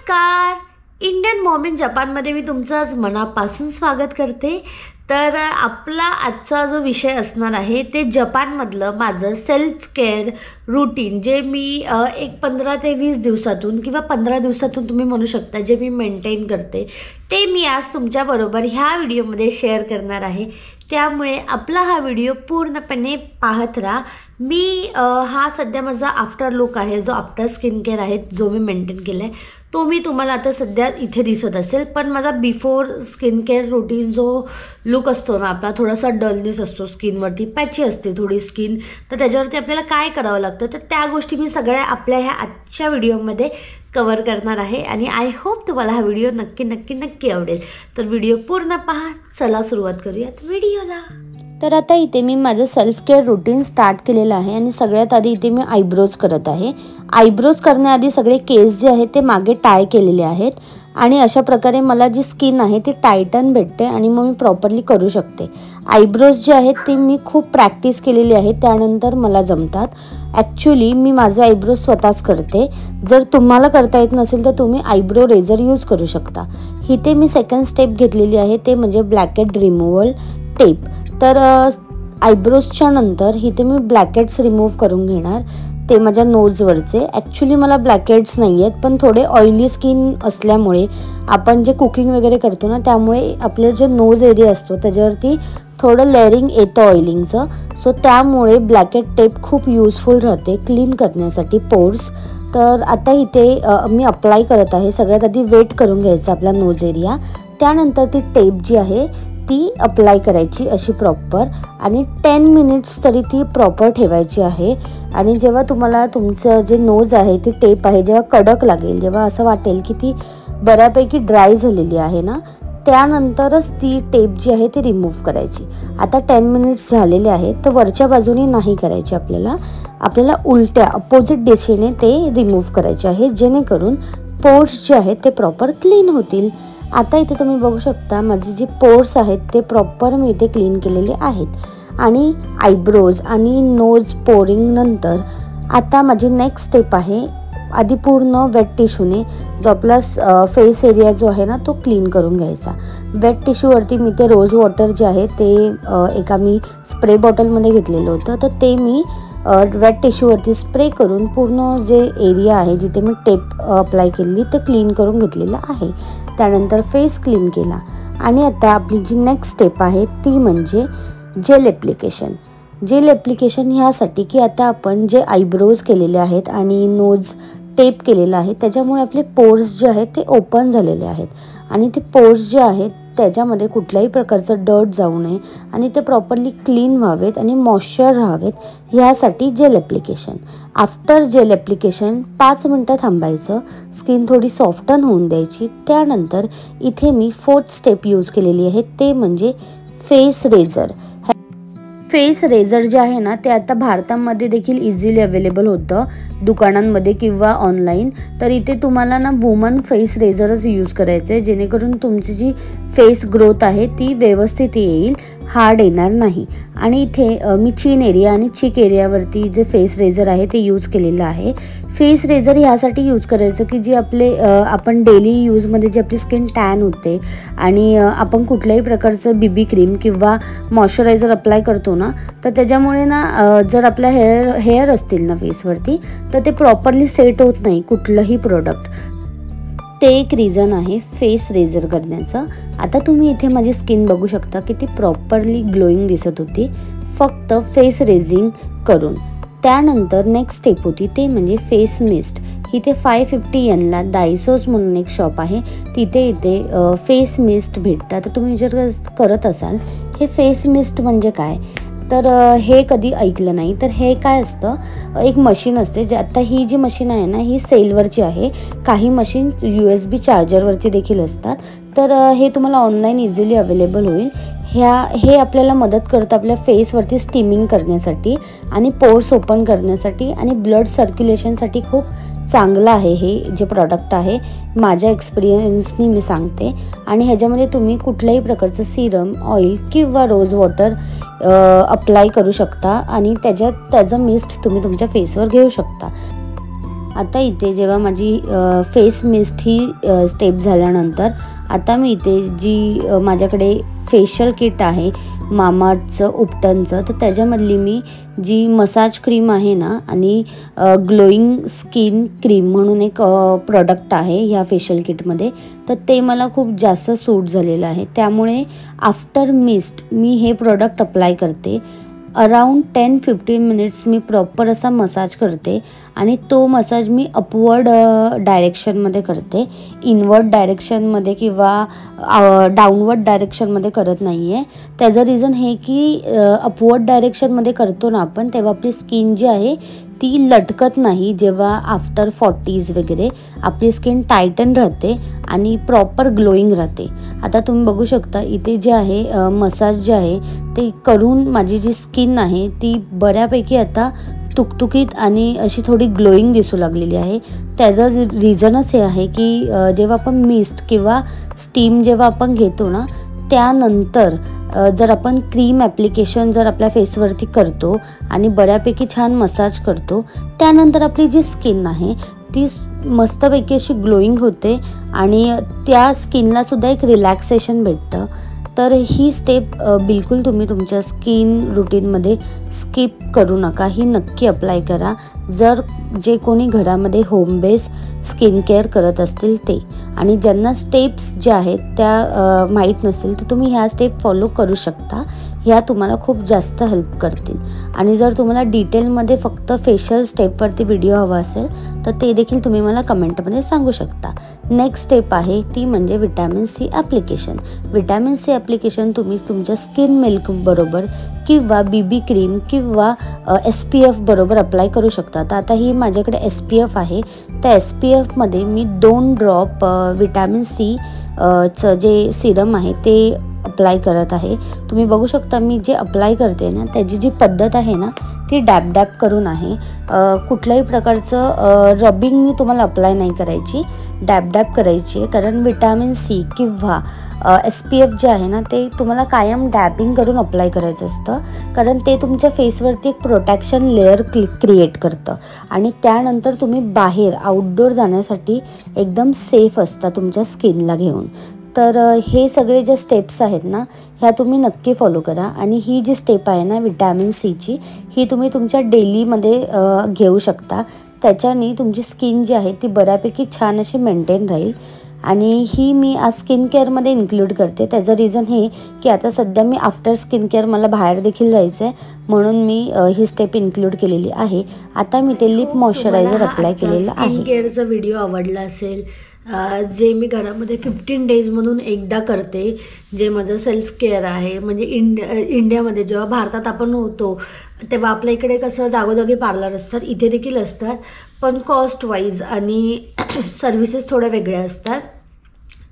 नमस्कार. Indian mom in जपानमध्ये मी तुमचं आज मनापासून स्वागत करते. तर आपला आजचा जो विषय असणार आहे ते जपानमधलं माझं सेल्फ केअर रूटीन, जे मी एक 15 ते 20 दिवसातून किंवा 15 दिवसातून तुम्ही म्हणू शकता, जे मी मेंटेन करते ते मी आज तुमच्याबरोबर ह्या व्हिडिओमध्ये शेअर करणार आहे. त्यामुळे आपला हा व्हिडिओ पूर्णपणे पाहत राहा. मी हा सध्या माझा आफ्टर लुक आहे, जो आफ्टर स्किन केअर आहे, जो मी मेंटेन केला आहे तो मी तुम्हाला आता सध्या इथे दिसत असेल. पण माझा बिफोर स्किन केअर रूटीन जो लुक असतो ना, आपला थोडासा डलनेस असतो स्किनवरती, पॅची असते थोडी स्किन, तर त्याच्यावरती आपल्याला काय करावं लागतं, तर त्या गोष्टी मी सगळ्या आपल्या ह्या आजच्या व्हिडिओमध्ये कवर करणार आहे. आणि आय होप तुम्हाला हा व्हिडिओ नक्की नक्की नक्की आवडेल. तर व्हिडिओ पूर्ण पहा. चला सुरुवात करूयात व्हिडिओला. तर आता इथे मी माझं सेल्फ केअर रूटीन स्टार्ट केलेलं आहे आणि सगळ्यात आधी इथे मी आयब्रोज करत आहे. आयब्रोज करण्याआधी सगळे केस जे आहेत ते मागे टाय केलेले आहेत आणि अशा प्रकारे मला जी स्किन आहे ती टायटन भेटते आणि मग मी प्रॉपरली करू शकते. आयब्रोज जे आहेत ते मी खूप प्रॅक्टिस केलेली आहे, त्यानंतर मला जमतात. ॲक्च्युली मी माझे आयब्रोज स्वतःच करते. जर तुम्हाला करता येत नसेल तर तुम्ही आयब्रो रेझर यूज करू शकता. इथे मी सेकंड स्टेप घेतलेली आहे, ते म्हणजे ब्लॅकेट रिमूव्हल टेप. तर आयब्रोजच्या नंतर इथे मी ब्लॅकेट्स रिमूव्ह करून घेणार, ते माझ्या नोजवरचे. ॲक्च्युली मला ब्लॅकेट्स नाही आहेत, पण थोडे ऑइली स्किन असल्यामुळे आपण जे कुकिंग वगैरे करतो ना, त्यामुळे आपले जे नोज एरिया असतो त्याच्यावरती थोडं लेअरिंग येतं ऑइलिंगचं. सो त्यामुळे ब्लॅकेट टेप खूप युजफुल राहते क्लीन करण्यासाठी पोर्स. तर आता इथे मी अप्लाय करत आहे. सगळ्यात आधी वेट करून घ्यायचं आपला नोज एरिया, त्यानंतर ती टेप जी आहे ती अप्लाय करायची अशी प्रॉपर, आणि 10 मिनिट्स तरी ती प्रॉपर ठेवायची आहे. आणि जेव्हा तुम्हाला तुमचं जे नोज आहे ती टेप आहे जेव्हा कडक लागेल, जेव्हा असं वाटेल की ती बऱ्यापैकी ड्राय झालेली आहे ना, त्यानंतरच ती टेप जी आहे ती रिमूव्ह करायची. आता 10 मिनिट्स झालेले आहेत, तर वरच्या बाजूने नाही करायची आपल्याला उलट्या अपोजिट दिशेने ते रिमूव्ह करायचे आहे, जेणेकरून पोर्स जे आहेत ते प्रॉपर क्लीन होतील. आता इथे तुम्ही बघू शकता माझे जे पोर्स आहेत ते प्रॉपर मी इथे क्लीन केलेले आहेत. आणि आयब्रोज आणि नोज पोरिंग नंतर आता माझी नेक्स्ट स्टेप आहे, आधी पूर्ण वेट टिश्यूने जो आपला फेस एरिया जो आहे ना तो क्लीन करून घ्यायचा. वेट टिश्यूवरती मी ते रोज वॉटर जे आहे ते एका मी स्प्रे बॉटलमध्ये घेतलेलं होतं, तर ते मी वेट टिश्यूवरती स्प्रे करून पूर्ण जे एरिया आहे जिथे मी टेप अप्लाय केलेली ते क्लीन करून घेतलेलं आहे. त्यानंतर फेस क्लीन केला. आणि आता आपली जी नेक्स्ट स्टेप आहे ती म्हणजे जेल ॲप्लिकेशन. जेल ॲप्लिकेशन ह्यासाठी की आता आपण जे आयब्रोज केलेले आहेत आणि नोज टेप केलेलं आहे त्याच्यामुळे आपले पोर्स जे आहेत ते ओपन झालेले आहेत, आणि ते पोर्स जे आहेत त्याच्यामध्ये कुठल्याही प्रकारचं डर्ट जाऊ नये आणि ते प्रॉपरली क्लीन व्हावेत आणि मॉइश्चर राहावेत, ह्यासाठी gel application. After gel application 5 मिनटं थांबायचं, स्किन थोडी सॉफ्टन होऊन द्यायची. त्यानंतर इथे मी 4th स्टेप यूज केलेली आहे, ते म्हणजे फेस रेझर. फेस रेझर जे आहे ना ते आता भारतामध्ये देखील इझिली अवेलेबल होतं दुकानांमध्ये किंवा ऑनलाईन. तर इथे तुम्हाला ना वुमन फेस रेझरच यूज करायचं आहे, जेणेकरून तुमची जी फेस ग्रोथ आहे ती व्यवस्थित येईल, हार्ड येणार नाही. आणि इथे मी चीन एरिया आणि चिक एरियावरती जे फेस रेझर आहे ते यूज केलेलं आहे. फेस रेझर ह्यासाठी यूज करायचं की जी आपण डेली यूजमध्ये जी आपली स्किन टॅन होते आणि आपण कुठल्याही प्रकारचं बीबी क्रीम किंवा मॉइश्चरायझर अप्लाय करतो ना, तर त्याच्यामुळे ना जर आपल्या हेअर असतील ना फेसवरती तर ते प्रॉपरली सेट होत नाही कुठलंही प्रोडक्ट. ते एक रिझन आहे फेस रेझर करण्याचं. आता तुम्ही इथे माझी स्किन बघू शकता की ती प्रॉपरली ग्लोईंग दिसत होती फक्त फेस रेझिंग करून. त्यानंतर नेक्स्ट स्टेप होती ते म्हणजे फेस मिस्ट. इथे 550 ला डायसोस म्हणून एक शॉप आहे, तिथे इथे फेस मिस्ट भेटतात. तर तुम्ही जर करत असाल हे फेस मिस्ट म्हणजे काय, तर हे कधी ऐकलं नाही, तर हे काय असतं, एक मशीन असते. जे आता ही जी मशीन आहे ना ही सेलवरची आहे, काही मशीन USB चार्जरवरती देखील असतात. तर हे तुम्हाला ऑनलाईन इझिली अवेलेबल होईल. हे आपल्याला मदत करतं आपल्या फेसवरती स्टीमिंग करण्यासाठी आणि पोर्स ओपन करण्यासाठी आणि ब्लड सर्क्युलेशनसाठी खूप चांगलं आहे हे जे प्रॉडक्ट आहे, माझ्या एक्सपिरियन्सनी मी सांगते. आणि ह्याच्यामध्ये तुम्ही कुठल्याही प्रकारचं सिरम, ऑइल किंवा रोज वॉटर अप्लाय करू शकता आणि त्याचं मिस्ट तुम्ही तुमच्या फेसवर घेऊ शकता. आता इथे जेव्हा माझी फेस मिस्ट ही स्टेप झाल्यानंतर आता मी इथे जी माझ्याकडे फेशियल किट आहे मामाअर्थचं उपटनचं, तर त्याच्यामधली मी जी मसाज क्रीम आहे ना आणि ग्लोईंग स्किन क्रीम म्हणून एक प्रोडक्ट आहे ह्या फेशियल किटमध्ये, तर ते मला खूप जास्त सूट झालेलं आहे. त्यामुळे आफ्टर मिस्ट मी हे प्रोडक्ट अप्लाय करते. अराउंड 10-15 मिनिट्स मी प्रॉपर असा मसाज करते आणि तो मसाज मी अपवर्ड डायरेक्शनमध्ये करते, इनवर्ड डायरेक्शनमध्ये किंवा डाऊनवर्ड डायरेक्शनमध्ये करत नाही आहे. त्याचं रिझन हे की अपवर्ड डायरेक्शनमध्ये करतो ना आपण, तेव्हा आपली स्किन जी आहे ती लटकत नाही. जेव्हा आफ्टर 40s वगैरे आपली स्किन टायटन राहते आणि प्रॉपर ग्लोईंग राहते. आता तुम्ही बघू शकता इथे जे आहे मसाज जे आहे ते करून माझी जी स्किन आहे ती बऱ्यापैकी आता तुकतुकीत आणि अशी थोडी ग्लोईंग दिसू लागलेली आहे. त्याचं रिझनच हे आहे की जेव्हा आपण मिस्ट किंवा स्टीम जेव्हा आपण घेतो ना, त्यानंतर जर आपण क्रीम ॲप्लिकेशन जर आपल्या फेसवरती करतो आणि बऱ्यापैकी छान मसाज करतो, त्यानंतर आपली जी स्किन आहे ती मस्तपैकी अशी ग्लोईंग होते आणि त्या स्किनलासुद्धा एक रिलॅक्सेशन भेटतं. तर ही स्टेप बिलकुल तुम्ही तुमच्या स्किन रुटीनमध्ये स्किप करू नका, ही नक्की अप्लाय करा जर जे कोणी घरामध्ये होम बेस स्किन केअर करत असतील ते. आणि ज्यांना स्टेप्स ज्या आहेत त्या माहीत नसतील तर तुम्ही ह्या स्टेप फॉलो करू शकता. ह्या तुम्हाला खूप जास्त हेल्प करतील. आणि जर तुम्हाला डिटेलमध्ये फक्त फेशियल स्टेपवरती व्हिडिओ हवा असेल तर ते देखील तुम्ही मला कमेंटमध्ये सांगू शकता. नेक्स्ट स्टेप आहे ती म्हणजे vitamin C application. Vitamin C application तुम्ही तुमच्या स्किन मिल्क बरोबर किंवा BB क्रीम किंवा SPF बरोबर अप्लाय करू शकता. तर आता ही माझ्याकडे SPF आहे, त्या SPFमध्ये मी 2 ड्रॉप विटॅमिन सी चं जे सिरम आहे ते अप्लाय करत आहे. तुम्ही बघू शकता मी जे अप्लाय करते ना त्याची जी पद्धत आहे ना ती डॅब करून आहे. कुठल्याही प्रकारचं रबिंग मी तुम्हाला अप्लाय नाही करायची, डॅब करायची आहे. कारण विटॅमिन सी किंवा SPF जे आहे ना ते तुम्हाला कायम डॅबिंग करून अप्लाय करायचं असतं, कारण ते तुमच्या फेसवरती एक प्रोटेक्शन लेअर क्रिएट करतं आणि त्यानंतर तुम्ही बाहेर आउटडोर जाण्यासाठी एकदम सेफ असता तुमच्या स्किनला घेऊन. तर हे सगळे जे स्टेप्स आहेत ना ह्या तुम्ही नक्की फॉलो करा. आणि ही जी स्टेप आहे ना विटॅमिन सीची, ही तुम्ही तुमच्या डेलीमध्ये घेऊ शकता. त्याच्याने तुमची स्किन जी आहे ती बऱ्यापैकी छान अशी मेंटेन राहील. आणि ही मी आज स्किन केअरमध्ये इन्क्लूड करते. त्याचं रिझन हे की आता सध्या मी आफ्टर स्किन केअर मला बाहेर देखील जायचं आहे, म्हणून मी ही स्टेप इन्क्लूड केलेली आहे. आता मी ते लिप मॉइश्चरायझर अप्लाय केलेलं आहे. स्किन केअरचा व्हिडिओ आवडला असेल, जे मी घरामध्ये 15 डेजमधून एकदा करते, जे माझं सेल्फ केअर आहे. म्हणजे इंडियामध्ये जेव्हा भारतात आपण होतो तेव्हा आपल्या इकडे कसं जागोजागी पार्लर असतात, इथे देखील असतात, पण कॉस्ट वाईज आणि सर्व्हिसेस थोड्या वेगळ्या असतात.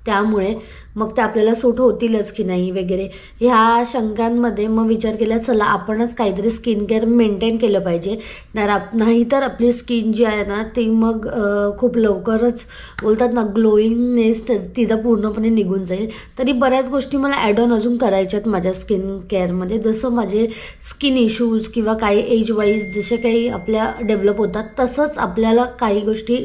त्यामुळे मग ते आपल्याला सूट होतीलच की नाही वगैरे ह्या शंकांमध्ये मग विचार केला चला आपणच काहीतरी स्किन केअर मेंटेन केलं पाहिजे. नाहीतर आपली स्किन जी आहे ना ती मग खूप लवकरच बोलतात ना ग्लोईंगनेस तिचा पूर्णपणे निघून जाईल. तरी बऱ्याच गोष्टी मला ॲड ऑन अजून करायच्या आहेत माझ्या स्किन केअरमध्ये. जसं माझे स्किन इश्यूज किंवा काही एज वाईज जसे काही आपल्या डेव्हलप होतात तसंच आपल्याला काही गोष्टी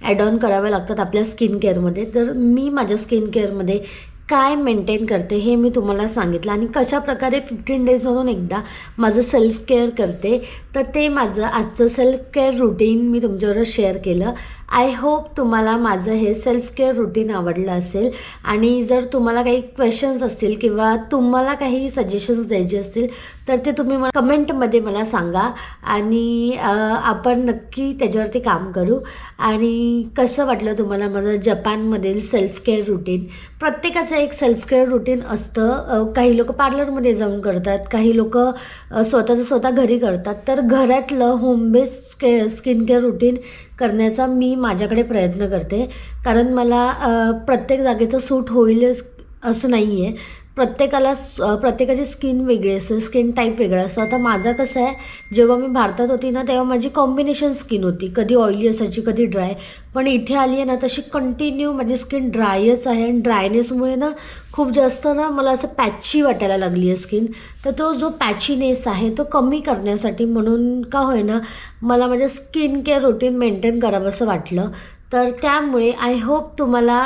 ॲड ऑन कराव्या लागतात आपल्या स्किन केअरमध्ये. तर मी माझ्या स्किन केअरमध्ये काय मेंटेन करते हे मी तुम्हाला सांगितलं आणि कशा प्रकारे 15 डेजमधून एकदा माझं सेल्फ केअर करते. तर ते माझं आजचं सेल्फ केअर रुटीन मी तुमच्याबरोबर शेअर केलं. आय होप तुम्हाला माझं हे सेल्फ केअर रुटीन आवडलं असेल. आणि जर तुम्हाला काही क्वेश्चन्स असतील किंवा तुम्हाला काही सजेशन्स द्यायचे असतील तर ते तुम्ही मला कमेंटमध्ये मला सांगा आणि आपण नक्की त्याच्यावरती काम करू. आणि कसं वाटलं तुम्हाला माझं जपानमधील सेल्फ केअर रुटीन? प्रत्येकाचं एक सेल्फ केअर रुटीन असतं. काही लोक पार्लरमध्ये जाऊन करतात, काही लोक स्वतःचं स्वतः घरी करतात. तर घरातलं home base skin care routine करण्याचा मी माझ्याकडे प्रयत्न करते, कारण मला प्रत्येक जागेचं सूट होईलच असं नाही आहे. प्रत्येकाची स्किन वेगळी असते, स्किन टाईप वेगळा असतो. आता माझा कसं आहे, जेव्हा मी भारतात होती ना तेव्हा माझी कॉम्बिनेशन स्किन होती, कधी ऑइली असायची कधी ड्राय. पण इथे आली आहे ना तशी कंटिन्यू माझी स्किन ड्रायच आहे आणि ड्रायनेसमुळे ना खूप जास्त ना मला असं पॅची वाटायला लागली आहे स्किन. तर तो जो पॅचीनेस आहे तो कमी करण्यासाठी म्हणून का होईना मला माझं स्किन केअर रुटीन मेंटेन करावं असं वाटलं. तर त्यामुळे आय होप तुम्हाला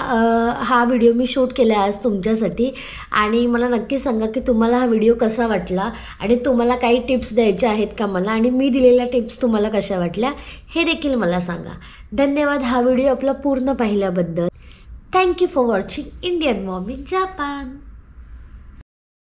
हा व्हिडिओ मी शूट केला आहे आज तुमच्यासाठी. आणि मला नक्की सांगा की तुम्हाला हा व्हिडिओ कसा वाटला आणि तुम्हाला काही टिप्स द्यायच्या आहेत का मला, आणि मी दिलेल्या टिप्स तुम्हाला कशा वाटल्या हे देखील मला सांगा. धन्यवाद हा व्हिडिओ आपला पूर्ण पाहिल्याबद्दल. Thank you for watching Indian mom in Japan.